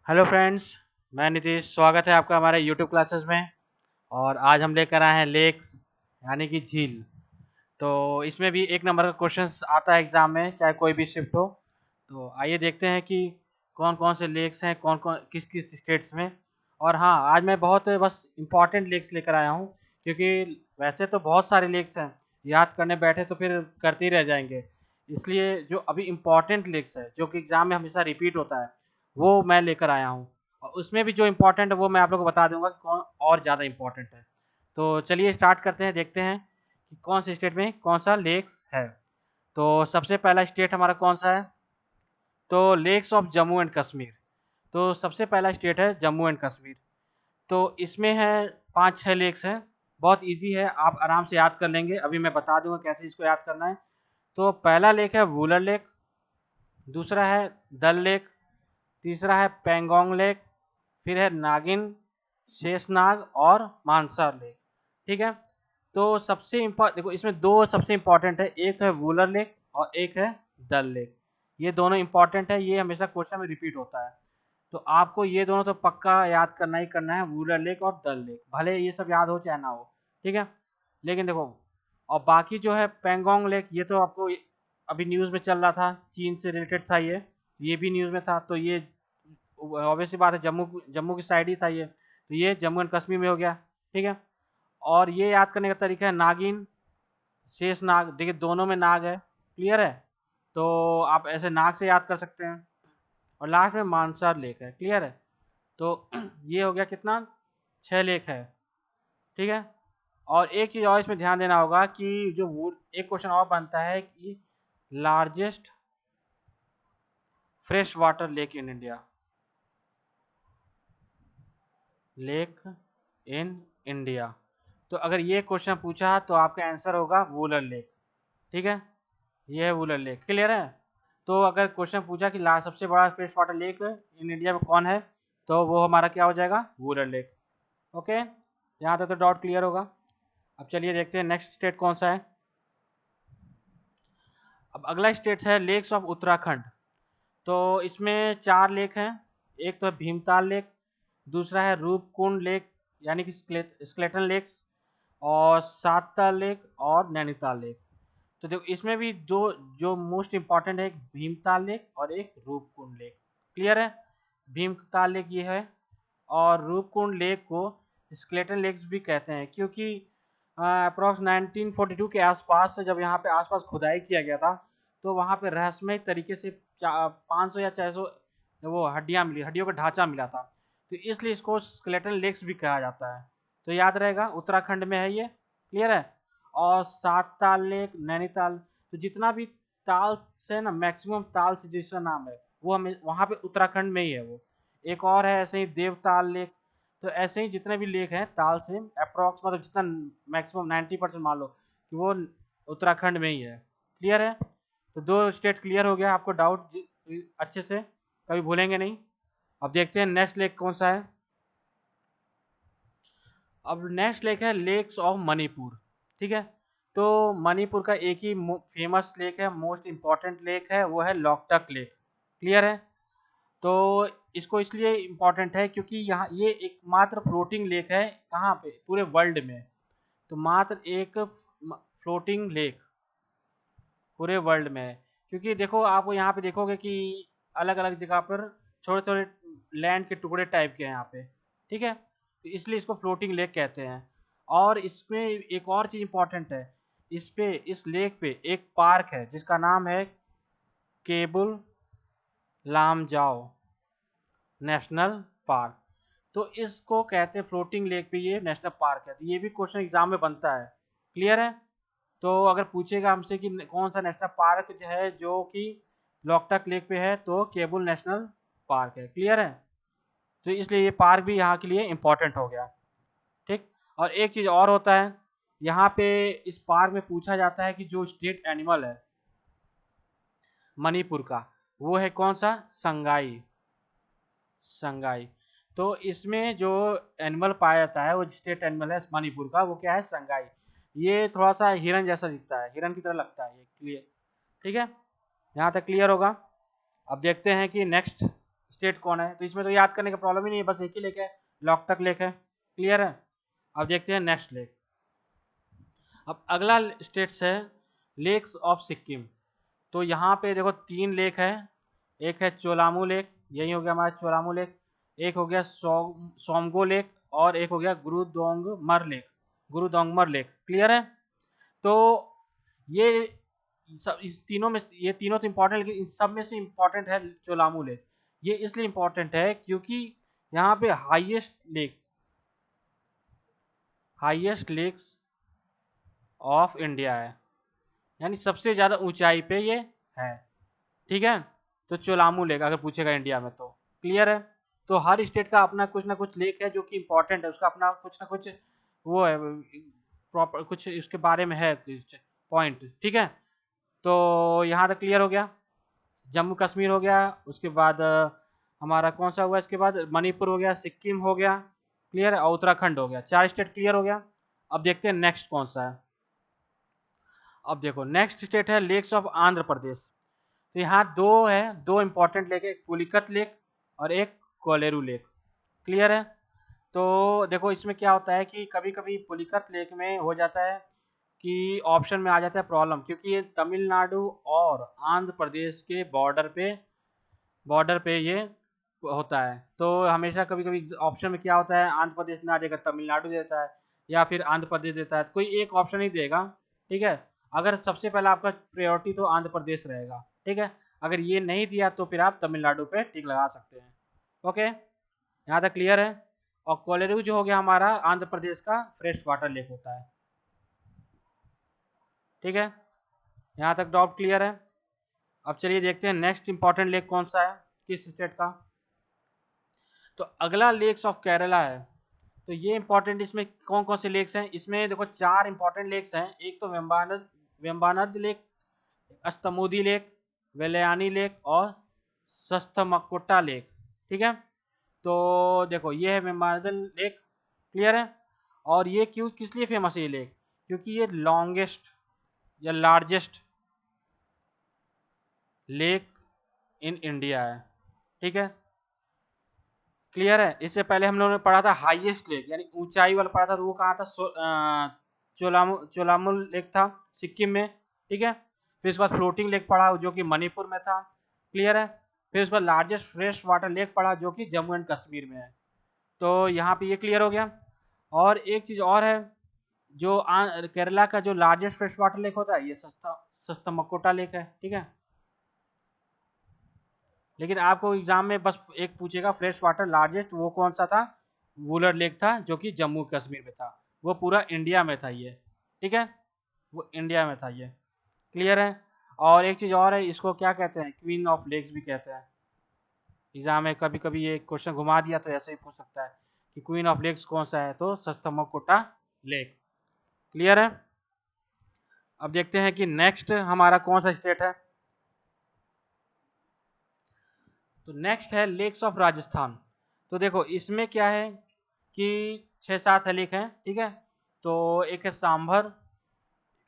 Hello friends, मैं नीतीश। स्वागत है आपका हमारे यूट्यूब क्लासेस में। और आज हम लेकर आए हैं लेक्स यानी कि झील। तो इसमें भी एक नंबर का क्वेश्चंस आता है एग्ज़ाम में, चाहे कोई भी शिफ्ट हो। तो आइए देखते हैं कि कौन कौन से लेक्स हैं, कौन कौन किस किस स्टेट्स में। और हाँ, आज मैं बहुत बस इम्पॉर्टेंट लेक्स लेकर आया हूँ, क्योंकि वैसे तो बहुत सारे लेक्स हैं, याद करने बैठे तो फिर करते ही रह जाएंगे। इसलिए जो अभी इम्पॉर्टेंट लेक्स है, जो कि एग्ज़ाम में हमेशा रिपीट होता है, वो मैं लेकर आया हूँ। और उसमें भी जो इम्पोर्टेंट है वो मैं आप लोगों को बता दूंगा कि कौन और ज़्यादा इम्पोर्टेंट है। तो चलिए स्टार्ट करते हैं, देखते हैं कि कौन से स्टेट में कौन सा लेक्स है। तो सबसे पहला स्टेट हमारा कौन सा है? तो lakes of Jammu and Kashmir. तो सबसे पहला स्टेट है जम्मू एंड कश्मीर। तो इसमें है 5-6 लेक्स हैं। बहुत इजी है, आप आराम से याद कर लेंगे। अभी मैं बता दूंगा कैसे इसको याद करना है। तो पहला लेक है वुलर लेक, दूसरा है दल लेक, तीसरा है पेंगोंग लेक, फिर है नागिन, शेषनाग और मानसर लेक। ठीक है। तो सबसे इम्पोर्टेंट देखो, इसमें दो सबसे इम्पोर्टेंट है, एक तो है वुलर लेक और एक है दल लेक। ये दोनों इम्पोर्टेंट है, ये हमेशा क्वेश्चन में रिपीट होता है। तो आपको ये दोनों तो पक्का याद करना ही करना है, वुलर लेक और दल लेक, भले ये सब याद हो चाहे ना हो। ठीक है। लेकिन देखो, और बाकी जो है पेंगोंग लेक, ये तो आपको अभी न्यूज़ में चल रहा था, चीन से रिलेटेड था ये भी न्यूज़ में था। तो ये ऑब्वियस सी बात है, जम्मू जम्मू की साइड ही था ये, तो ये जम्मू एंड कश्मीर में हो गया। ठीक है। और ये याद करने का तरीका है नागिन, शेष नाग। देखिए दोनों में नाग है, क्लियर है। तो आप ऐसे नाग से याद कर सकते हैं। और लास्ट में मानसर लेक है, क्लियर है। तो ये हो गया कितना, 6 लेक है। ठीक है। और एक चीज़ और इसमें ध्यान देना होगा कि जो एक क्वेश्चन और बनता है कि largest fresh water lake in India, lake in India. तो अगर ये क्वेश्चन पूछा तो आपका आंसर होगा वुलर लेक। ठीक है। ये है वुलर लेक, क्लियर है। तो अगर क्वेश्चन पूछा कि सबसे बड़ा fresh water lake in India में कौन है, तो वो हमारा क्या हो जाएगा, वुलर लेक। ओके, यहाँ तक तो डाउट क्लियर होगा। अब चलिए देखते हैं नेक्स्ट स्टेट कौन सा है। अब अगला स्टेट है लेक्स ऑफ उत्तराखंड। तो इसमें 4 लेक हैं। एक तो है भीमताल लेक, दूसरा है रूपकुंड लेक यानी कि स्केलेटन लेक्स, और सातताल लेक और नैनीताल लेक। तो देखो इसमें भी दो जो मोस्ट इम्पॉर्टेंट है, एक भीमताल लेक और एक रूपकुंड लेक। क्लियर है। भीमताल लेक ये है, और रूपकुंड लेक को स्केलेटन लेक्स भी कहते हैं, क्योंकि अप्रॉक्स 1942 के आसपास से जब यहाँ पे आसपास खुदाई किया गया था, तो वहाँ पे रहस्यमय तरीके से 500 या 600 वो हड्डियाँ मिली, हड्डियों का ढांचा मिला था। तो इसलिए इसको स्केलेटन लेक्स भी कहा जाता है। तो याद रहेगा, उत्तराखंड में है ये, क्लियर है। और सात ताल लेक, नैनीताल, तो जितना भी ताल से ना, मैक्सिमम ताल से जिसका नाम है, वो हमें वहाँ पे उत्तराखंड में ही है वो। एक और है ऐसे ही देवताल लेक। तो ऐसे ही जितने भी लेक हैं ताल से, अप्रॉक्स मतलब जितना मैक्सिमम 90% मान लो कि वो उत्तराखंड में ही है। क्लियर है। तो दो स्टेट क्लियर हो गया, आपको डाउट अच्छे से कभी भूलेंगे नहीं। अब देखते हैं नेक्स्ट लेक कौन सा है। अब नेक्स्ट लेक है लेक्स ऑफ मणिपुर। ठीक है। तो मणिपुर का एक ही फेमस लेक है, मोस्ट इम्पॉर्टेंट लेक है, वो है लोकटक लेक। क्लियर है। तो इसको इसलिए इम्पॉर्टेंट है क्योंकि यहाँ ये एकमात्र फ्लोटिंग लेक है, कहाँ पे, पूरे वर्ल्ड में। तो मात्र एक फ्लोटिंग लेक पूरे वर्ल्ड में है। क्योंकि देखो आप यहाँ पे देखोगे कि अलग अलग जगह पर छोटे छोटे लैंड के टुकड़े टाइप के हैं यहाँ पे। ठीक है। तो इसलिए इसको फ्लोटिंग लेक कहते हैं। और इसमें एक और चीज़ इंपॉर्टेंट है, इस पे, इस लेक पे एक पार्क है जिसका नाम है केबुल लामजाओ नेशनल पार्क। तो इसको कहते हैं फ्लोटिंग लेक पे ये नेशनल पार्क है। तो ये भी क्वेश्चन एग्जाम में बनता है। क्लियर है। तो अगर पूछेगा हमसे कि कौन सा नेशनल पार्क जो है जो कि लोकटक लेक पे है, तो केबुल नेशनल पार्क है। क्लियर है। तो इसलिए ये पार्क भी यहाँ के लिए इम्पोर्टेंट हो गया। ठीक। और एक चीज़ और होता है, यहाँ पे इस पार्क में पूछा जाता है कि जो स्टेट एनिमल है मणिपुर का, वो है कौन सा, संगाई। संगाई। तो इसमें जो एनिमल पाया जाता है, वो स्टेट एनिमल है मणिपुर का, वो क्या है, संगाई। ये थोड़ा सा हिरन जैसा दिखता है, हिरन की तरह लगता है ये। क्लियर। ठीक है। यहाँ तक क्लियर होगा। अब देखते हैं कि नेक्स्ट स्टेट कौन है, तो इसमें तो याद करने का प्रॉब्लम ही नहीं है, बस एक ही लेक है, लोकटक लेक है। क्लियर है। अब देखते हैं नेक्स्ट लेक। अब अगला स्टेट्स है लेक्स ऑफ सिक्किम। तो यहाँ पे देखो 3 लेक है, एक है चोलामू लेक, यही हो गया हमारा चोलामू लेक, एक हो गया सोमगो लेक, और एक हो गया गुरुदोंगमर लेक, गुरुदोंगमर लेक। क्लियर है। तो ये सब इस तीनों में, ये तीनों तो इम्पोर्टेंट, लेकिन इन सब में से इम्पोर्टेंट है चोलामू लेक। ये इसलिए इम्पोर्टेंट है क्योंकि यहाँ पे हाईएस्ट लेक्स ऑफ इंडिया है, यानी सबसे ज्यादा ऊंचाई पे ये है। ठीक है। तो चोलामू लेक अगर पूछेगा इंडिया में तो। क्लियर है। तो हर स्टेट का अपना कुछ ना कुछ लेक है जो कि इम्पोर्टेंट है, उसका अपना कुछ ना कुछ वो है, प्रॉपर कुछ इसके बारे में है पॉइंट। ठीक है। तो यहाँ तक क्लियर हो गया। जम्मू कश्मीर हो गया, उसके बाद हमारा कौन सा हुआ, इसके बाद मणिपुर हो गया, सिक्किम हो गया। क्लियर है। और उत्तराखंड हो गया। 4 स्टेट क्लियर हो गया। अब देखते हैं नेक्स्ट कौन सा है। अब देखो नेक्स्ट स्टेट है लेक्स ऑफ आंध्र प्रदेश। तो यहाँ दो इंपॉर्टेंट लेक है, एक पुलिकत लेक और एक कोलेरू लेक। क्लियर है। तो देखो इसमें क्या होता है कि कभी कभी पुलिकत लेक में हो जाता है कि ऑप्शन में आ जाता है प्रॉब्लम, क्योंकि ये तमिलनाडु और आंध्र प्रदेश के बॉर्डर पे ये होता है। तो हमेशा कभी कभी ऑप्शन में क्या होता है, आंध्र प्रदेश ना देगा तमिलनाडु देता है, या फिर आंध्र प्रदेश देता है, तो कोई एक ऑप्शन ही देगा। ठीक है। अगर सबसे पहला आपका प्रायोरिटी तो आंध्र प्रदेश रहेगा। ठीक है। अगर ये नहीं दिया तो फिर आप तमिलनाडु पे टिक लगा सकते हैं। ओके, यहाँ तक क्लियर है। और कोलेरू जो हो गया हमारा आंध्र प्रदेश का फ्रेश वाटर लेक होता है। ठीक है। यहाँ तक डाउट क्लियर है। अब चलिए देखते हैं नेक्स्ट इंपॉर्टेंट लेक कौन सा है, किस स्टेट का। तो अगला लेक्स ऑफ केरला है। तो ये इंपॉर्टेंट, इसमें कौन कौन से लेक्स हैं, इसमें देखो 4 इंपॉर्टेंट लेक्स हैं। एक तो वेम्बानद लेक, अस्तमुदी लेक, वेलयानी लेक और सस्थमकोटा लेक। ठीक है। तो देखो ये है वेम्बानद लेक। क्लियर है। और ये क्यों, किस लिए फेमस है ये लेक, क्योंकि ये लॉन्गेस्ट या लार्जेस्ट लेक इन इंडिया है। ठीक है। क्लियर है। इससे पहले हम लोगों ने पढ़ा था हाईएस्ट लेक, यानी ऊंचाई वाला पढ़ा था, तो वो कहाँ था, चोलामुल लेक था सिक्किम में। ठीक है। फिर उसके बाद फ्लोटिंग लेक पढ़ा जो कि मणिपुर में था। क्लियर है। फिर उसके बाद लार्जेस्ट फ्रेश वाटर लेक पढ़ा जो कि जम्मू एंड कश्मीर में है। तो यहाँ पे ये क्लियर हो गया। और एक चीज और है, जो केरला का जो लार्जेस्ट फ्रेश वाटर लेक होता है, ये सस्ता लेक है। ठीक है। लेकिन आपको एग्जाम में बस एक पूछेगा फ्रेश वाटर लार्जेस्ट, वो कौन सा था, वुलर लेक था जो कि जम्मू कश्मीर में था। वो पूरा इंडिया में था ये। ठीक है। वो इंडिया में था ये। क्लियर है। और एक चीज और है, इसको क्या कहते हैं, क्वीन ऑफ लेक्स भी कहते हैं। एग्जाम में कभी कभी ये क्वेश्चन घुमा दिया तो ऐसे ही पूछ सकता है कि क्वीन ऑफ लेक्स कौन सा है, तो सस्तमकोटा लेक। क्लियर है। अब देखते हैं कि नेक्स्ट हमारा कौन सा स्टेट है। तो नेक्स्ट है लेक्स ऑफ राजस्थान। तो देखो इसमें क्या है कि 6-7 लेक हैं। ठीक है। तो एक है सांभर,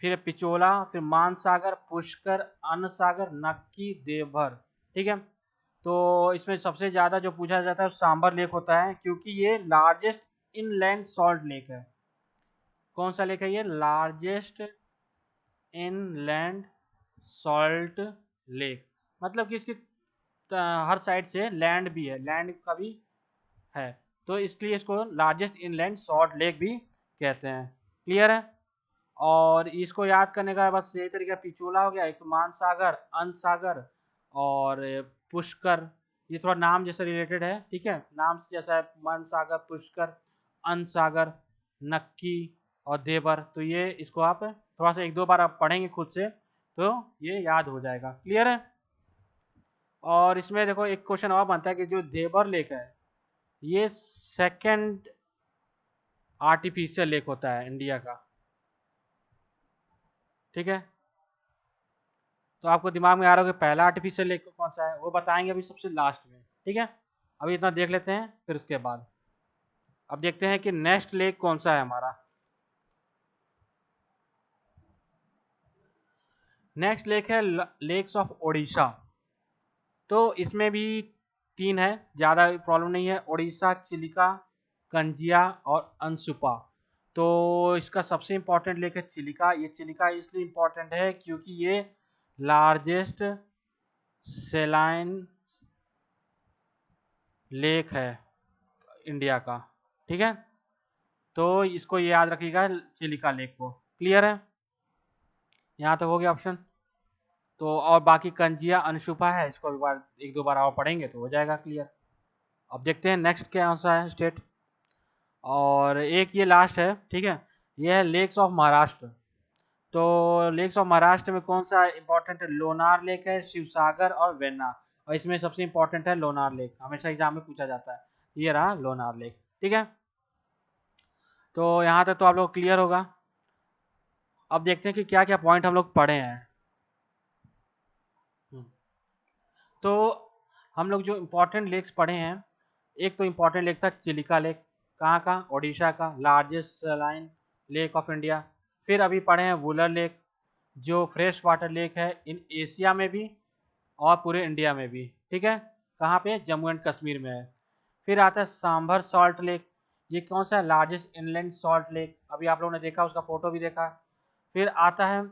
फिर पिचोला, फिर मानसागर, पुष्कर, अन्न सागर, नक्की, देवभर। ठीक है। तो इसमें सबसे ज्यादा जो पूछा जाता है सांभर लेक होता है, क्योंकि ये लार्जेस्ट इनलैंड सॉल्ट लेक है। कौन सा लेक है ये, लार्जेस्ट इनलैंड सॉल्ट लेक, मतलब कि इसकी हर साइड से लैंड भी है, लैंड का भी है, तो इसलिए इसको लार्जेस्ट इनलैंड सॉल्ट लेक भी कहते हैं। क्लियर है। और इसको याद करने का बस यही तरीका, पिचोला हो गया, एक तो मानसागर, अन्न सागर और पुष्कर, ये थोड़ा नाम जैसे रिलेटेड है। ठीक है। नाम से जैसा है, मानसागर, पुष्कर, अन्न सागर, नक्की और देवर। तो ये इसको आप थोड़ा सा 1-2 बार आप पढ़ेंगे खुद से तो ये याद हो जाएगा। क्लियर है। और इसमें देखो एक क्वेश्चन और बनता है कि जो देवर लेक है, ये सेकंड आर्टिफिशियल लेक होता है इंडिया का। ठीक है। तो आपको दिमाग में आ रहा होगा पहला आर्टिफिशियल लेक कौन सा है, वो बताएंगे अभी सबसे लास्ट में। ठीक है। अभी इतना देख लेते हैं, फिर उसके बाद अब देखते हैं कि नेक्स्ट लेक कौन सा है हमारा। नेक्स्ट लेक है लेक्स ऑफ ओडिशा। तो इसमें भी 3 है, ज़्यादा प्रॉब्लम नहीं है, ओडिशा, चिलिका, कंजिया और अनसुपा। तो इसका सबसे इम्पोर्टेंट लेक है चिलिका। ये चिलिका इसलिए इम्पोर्टेंट है क्योंकि ये लार्जेस्ट सेलाइन लेक है इंडिया का, ठीक है। तो इसको याद रखिएगा चिलिका लेक को। क्लियर है, यहाँ तक हो गया ऑप्शन। तो और बाकी कंजिया अनशुपा है, इसको एक बार एक दो बार और पढ़ेंगे तो हो जाएगा क्लियर। अब देखते हैं नेक्स्ट क्या सा है स्टेट, और एक ये लास्ट है, ठीक है। ये है लेक्स ऑफ महाराष्ट्र। तो लेक्स ऑफ महाराष्ट्र में कौन सा इंपॉर्टेंट है? लोनार लेक है, शिवसागर और वेन्ना। और इसमें सबसे इंपॉर्टेंट है लोनार लेक, हमेशा एग्जाम में पूछा जाता है। ये रहा लोनार लेक, ठीक है। तो यहाँ तक तो आप लोग क्लियर होगा। अब देखते हैं कि क्या क्या पॉइंट हम लोग पढ़े हैं। तो हम लोग जो इम्पोर्टेंट लेक्स पढ़े हैं, एक तो इम्पोर्टेंट लेक था चिलिका लेक, कहाँ का? ओडिशा का, largest saline lake of India. फिर अभी पढ़े हैं वुलर लेक, जो फ्रेश वाटर लेक है इन एशिया में भी और पूरे इंडिया में भी, ठीक है। कहाँ पे? जम्मू एंड कश्मीर में है। फिर आता है सांभर सॉल्ट लेक, ये कौन सा है? लार्जेस्ट इनलैंड सॉल्ट लेक, अभी आप लोगों ने देखा, उसका फोटो भी देखा। फिर आता है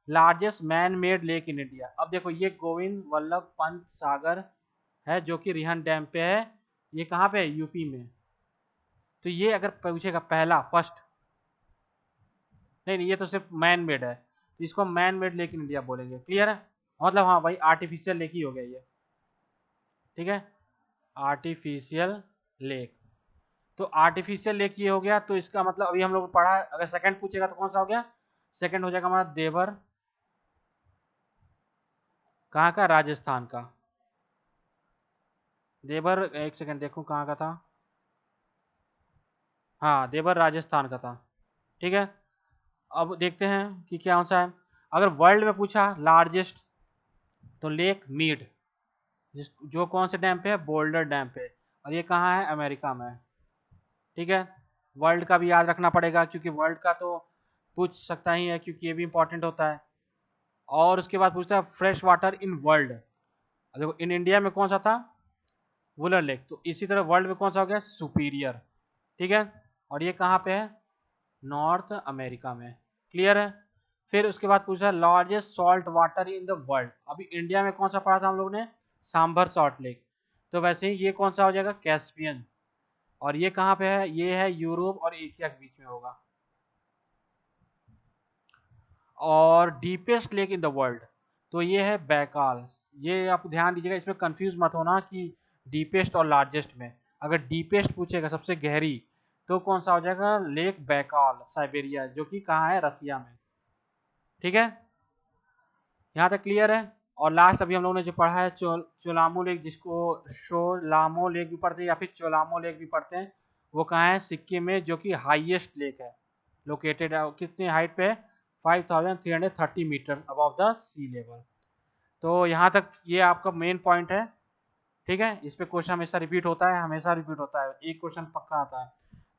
largest man made lake in India. अब देखो ये गोविंद वल्लभ पंत सागर है जो कि रिहन डैम पे है। ये कहाँ पे है? यूपी में। तो ये अगर पूछेगा पहला फर्स्ट, नहीं ये तो सिर्फ मैन मेड है, तो इसको man made lake in India बोलेंगे। क्लियर है, मतलब हाँ भाई आर्टिफिशियल लेक ही हो गया ये, ठीक है। आर्टिफिशियल लेक, तो आर्टिफिशियल लेक ये हो गया। तो इसका मतलब अभी हम लोग पढ़ा, अगर सेकंड पूछेगा तो कौन सा हो गया? सेकंड हो जाएगा हमारा देवर, कहाँ का? राजस्थान का। देवर, एक सेकंड देखूं कहाँ का था। हाँ देवर राजस्थान का था, ठीक है। अब देखते हैं कि क्या सा है। अगर वर्ल्ड में पूछा लार्जेस्ट, तो लेक मीड, जो कौन से डैम पे है? बोल्डर डैम पे। और ये कहाँ है? अमेरिका में, ठीक है। वर्ल्ड का भी याद रखना पड़ेगा क्योंकि वर्ल्ड का तो पूछ सकता ही है, क्योंकि ये भी इंपॉर्टेंट होता है। और उसके बाद पूछता है फ्रेश वाटर इन वर्ल्ड। देखो इन इंडिया में कौन सा था? वुलर लेक। तो इसी तरह वर्ल्ड में कौन सा हो गया? सुपीरियर, ठीक है। और ये कहाँ पे है? नॉर्थ अमेरिका में। क्लियर है। फिर उसके बाद पूछा largest salt water in the world. अभी इंडिया में कौन सा पढ़ा था हम लोग ने? Sambar salt lake. तो वैसे ही ये कौन सा हो जाएगा? कैस्पियन। और ये कहाँ पे है? ये है यूरोप और एशिया के बीच में होगा। और deepest lake in the world, तो ये है बैकाल। ये आप ध्यान दीजिएगा, इसमें कंफ्यूज मत होना कि डीपेस्ट और लार्जेस्ट में। अगर डीपेस्ट पूछेगा सबसे गहरी, तो कौन सा हो जाएगा? लेक बैकाल, साइबेरिया, जो कि कहाँ है? रसिया में, ठीक है। यहाँ तक क्लियर है। और लास्ट अभी हम लोगों ने जो पढ़ा है चोलामो लेक, जिसको शोलामो लेक भी पढ़ते हैं या फिर चोलामो लेक भी पढ़ते हैं, वो कहाँ है? सिक्किम में, जो कि हाईएस्ट लेक है, लोकेटेड है कितनी हाइट पे? 5330 metre above the sea level. तो यहाँ तक ये आपका मेन पॉइंट है, ठीक है। इस पे क्वेश्चन हमेशा रिपीट होता है, हमेशा रिपीट होता है, एक क्वेश्चन पक्का आता है।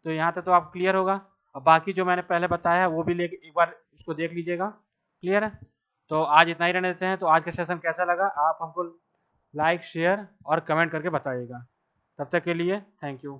तो यहाँ तक तो आप क्लियर होगा। और बाकी जो मैंने पहले बताया है वो भी एक बार इसको देख लीजिएगा। क्लियर है। तो आज इतना ही रहने देते हैं। तो आज का सेशन कैसा लगा आप हमको लाइक, शेयर और कमेंट करके बताइएगा। तब तक के लिए थैंक यू।